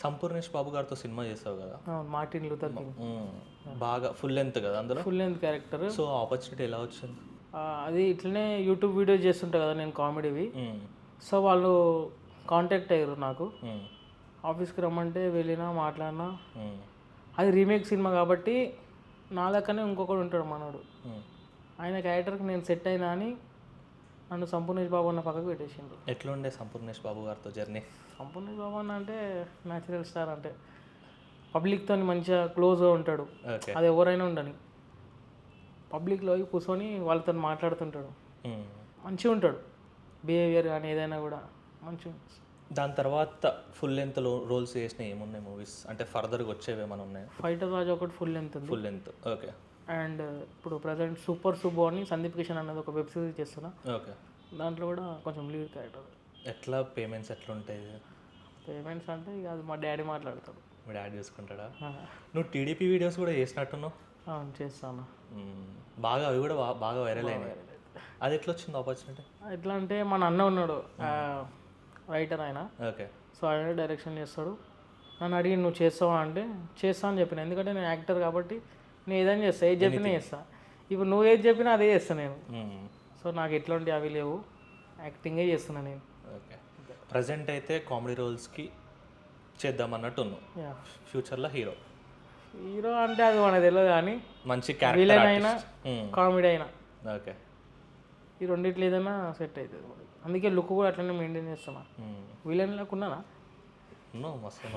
సంపూర్ణేష్ బాబు గారితో సినిమా చేసావు కదా. Martin Luther king. బాగా ఫుల్ లెంత్ కదా అందులో. Full length character. So opportunity ఎలా వచ్చింది? అది ఇట్లనే యూట్యూబ్ వీడియో చేస్తుంటా కదా నేను కామెడీవి. సో వాళ్ళు కాంటాక్ట్ అయ్యారు నాకు, ఆఫీస్కి రమ్మంటే వెళ్ళినా మాట్లాడినా. అది రీమేక్ సినిమా కాబట్టి నా లెక్కనే ఇంకొకడు ఉంటాడు మనోడు, ఆయన క్యారెక్టర్కి నేను సెట్ అయినా అని నన్ను సంపూర్ణేష్ బాబు అన్న పక్కకు పెట్టేసిండు. ఎట్లా ఉండే సంపూర్ణేష్ బాబు గారితో జర్నీ? సంపూర్ణేష్ బాబు అన్న అంటే న్యాచురల్ స్టార్, అంటే పబ్లిక్తో మంచిగా క్లోజ్గా ఉంటాడు. అది ఎవరైనా ఉండని పబ్లిక్లో కూర్చొని వాళ్ళతో మాట్లాడుతుంటాడు, మంచిగా ఉంటాడు బిహేవియర్ కానీ ఏదైనా కూడా మంచిగా. దాని తర్వాత ఫుల్ లెంత్ రోల్స్ చేసిన ఏమున్నాయి మూవీస్, అంటే ఫర్దర్గా వచ్చేవి ఏమైనా ఉన్నాయి? ఫైటర్ రాజు ఒకటి ఫుల్ లెంత్ ఉంది. Full length, okay. అండ్ ఇప్పుడు ప్రజెంట్ సూపర్ సుబ్బు అని సందీప్ కిషన్ అనేది ఒక వెబ్ సిరీస్ చేస్తున్నా. ఓకే. దాంట్లో కూడా కొంచెం లీడ్ క్యారెక్టర్. ఎట్లా పేమెంట్స్ ఎట్లా ఉంటాయి? పేమెంట్స్ అంటే ఇక అది మా డాడీ మాట్లాడతాడు. మీ డాడీ చూసుకుంటాడా? నువ్వు టీడీపీ వీడియోస్ కూడా చేసినట్టున్నావు. చేస్తాను బాగా, అవి కూడా బాగా వైరల్ అయినాయి. అది ఎట్లా వచ్చింది ఆపర్చునిటీ? ఎట్లా అంటే మన అన్న ఉన్నాడు రైటర్ ఆయన. ఓకే. సో ఆయన డైరెక్షన్ చేస్తాడు. నన్ను అడిగి నువ్వు చేస్తావా అంటే చేస్తా అని చెప్పిన, ఎందుకంటే నేను యాక్టర్ కాబట్టి నేను ఏదైనా చేస్తా, ఏది చెప్పినా చేస్తా. ఇప్పుడు నువ్వు ఏది చెప్పినా అదే చేస్తాను నేను. సో నాకు ఎట్లాంటి అవి లేవు, యాక్టింగే చేస్తున్నా నేను. ఓకే. ప్రజెంట్ అయితే కామెడీ రోల్స్కి చేద్దామన్నట్టు ఉన్నావు. ఫ్యూచర్లో హీరో అంటే అది మనకు తెలియదు, కానీ మంచి విలన్ అయినా కామెడీ అయినా ఓకే, ఈ రెండిట్లో ఏదైనా సెట్ అవుతుంది. అందుకే లుక్ కూడా అట్లనే మెయింటైన్ చేస్తున్నా. విలన్ లాగా ఉన్నానా? మస్తు